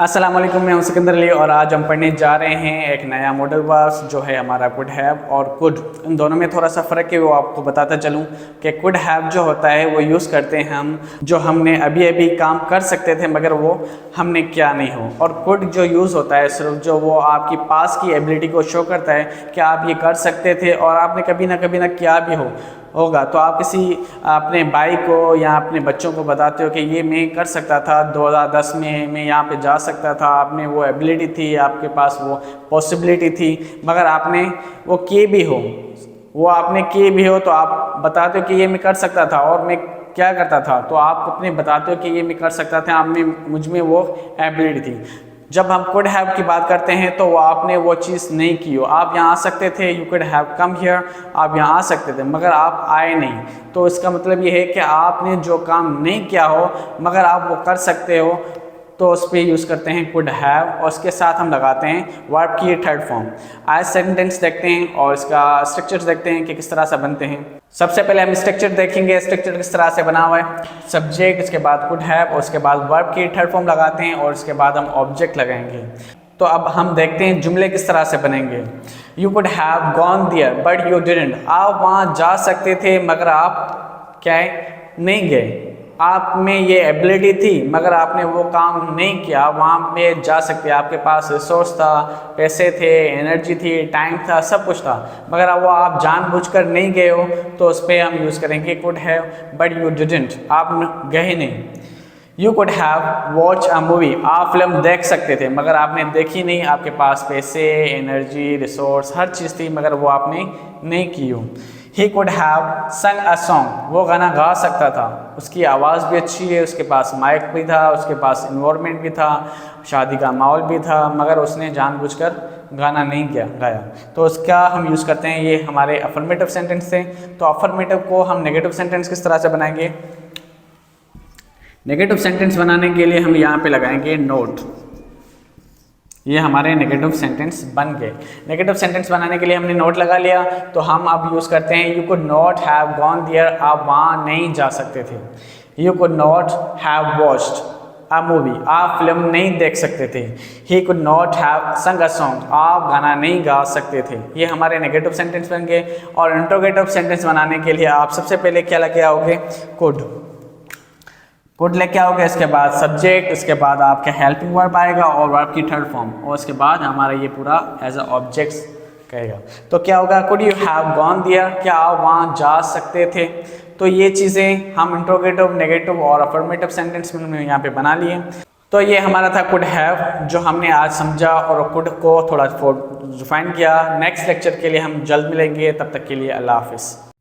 अस्सलाम वालेकुम, मैं हूं सिकंदर अली और आज हम पढ़ने जा रहे हैं एक नया मॉडल वर्ब्स जो है हमारा कुड हैव और कुड। इन दोनों में थोड़ा सा फ़र्क है, वो आपको बताता चलूं कि कुड हैव जो होता है वो यूज़ करते हैं हम जो हमने अभी अभी काम कर सकते थे मगर वो हमने किया नहीं हो, और कुड जो यूज़ होता है सिर्फ जो वो आपकी पास की एबिलिटी को शो करता है कि आप ये कर सकते थे और आपने कभी ना किया भी होगा। तो आप किसी अपने भाई को या अपने बच्चों को बताते हो कि ये मैं कर सकता था 2010 में, मैं यहाँ पे जा सकता था, आप में वो एबिलिटी थी, आपके पास वो पॉसिबिलिटी थी, मगर आपने वो किए भी हो तो आप बताते हो कि ये मैं कर सकता था और मैं क्या करता था, तो आप अपने बताते हो कि ये मैं कर सकता था, आप में मुझ में वो एबिलिटी थी। जब हम कुड हैव की बात करते हैं तो वो आपने वो चीज़ नहीं की हो, आप यहाँ आ सकते थे, you could have come here, आप यहाँ आ सकते थे मगर आप आए नहीं। तो इसका मतलब ये है कि आपने जो काम नहीं किया हो मगर आप वो कर सकते हो, तो उस पर यूज़ करते हैं कुड हैव और उसके साथ हम लगाते हैं वर्ब की थर्ड फॉर्म। आज सेंटेंस देखते हैं और इसका स्ट्रक्चर देखते हैं कि किस तरह से बनते हैं। सबसे पहले हम स्ट्रक्चर देखेंगे, स्ट्रक्चर किस तरह से बना हुआ है। सब्जेक्ट, इसके बाद कुड हैव और उसके बाद वर्ब की थर्ड फॉर्म लगाते हैं और उसके बाद हम ऑब्जेक्ट लगाएंगे। तो अब हम देखते हैं जुमले किस तरह से बनेंगे। You could have gone there but you didn't, आप वहाँ जा सकते थे मगर आप क्या है नहीं गए। आप में ये एबिलिटी थी मगर आपने वो काम नहीं किया, वहाँ पे जा सकते, आपके पास रिसोर्स था, पैसे थे, एनर्जी थी, टाइम था, सब कुछ था, मगर वो आप जानबूझकर नहीं गए हो, तो उस पर हम यूज़ करेंगे could have but you didn't, आप गए नहीं। You could have watch a movie, आप फिल्म देख सकते थे मगर आपने देखी नहीं, आपके पास पैसे, एनर्जी, रिसोर्स हर चीज़ थी मगर वो आपने नहीं की हो। ही कुड हैव संग अ सॉन्ग, वो गाना गा सकता था, उसकी आवाज़ भी अच्छी है, उसके पास माइक भी था, उसके पास इन्वायरमेंट भी था, शादी का माहौल भी था, मगर उसने जानबूझकर गाना नहीं गाया। तो उसका हम यूज़ करते हैं, ये हमारे अफर्मेटिव सेंटेंस थे। तो अफर्मेटिव को हम नेगेटिव सेंटेंस किस तरह से बनाएंगे। नेगेटिव सेंटेंस बनाने के लिए हम यहाँ पे लगाएंगे नोट। ये हमारे नेगेटिव सेंटेंस बन गए। नेगेटिव सेंटेंस बनाने के लिए हमने नोट लगा लिया, तो हम अब यूज़ करते हैं you could not have gone there, आप वहाँ नहीं जा सकते थे। You could not have watched a movie, आप फिल्म नहीं देख सकते थे। ही कुड नॉट हैव संग अ सॉन्ग, आप गाना नहीं गा सकते थे। ये हमारे नेगेटिव सेंटेंस बन गए। और इंट्रोगेटिव सेंटेंस बनाने के लिए आप सबसे पहले क्या लेके आओगे, कुड लेके आओगे, इसके बाद सब्जेक्ट, इसके बाद आपका हेल्पिंग वर्ब आएगा और वर्ब की थर्ड फॉर्म, और उसके बाद हमारा ये पूरा एज अ ऑब्जेक्ट्स कहेगा। तो क्या होगा, could you have gone there, क्या आप वहाँ जा सकते थे। तो ये चीज़ें हम इंट्रोगेटिव, नेगेटिव और अफर्मेटिव सेंटेंस में यहाँ पे बना लिए। तो ये हमारा था कुड हैव जो हमने आज समझा और कुड को थोड़ा रिफाइन किया। नेक्स्ट लेक्चर के लिए हम जल्द मिलेंगे, तब तक के लिए अल्लाह हाफिज़।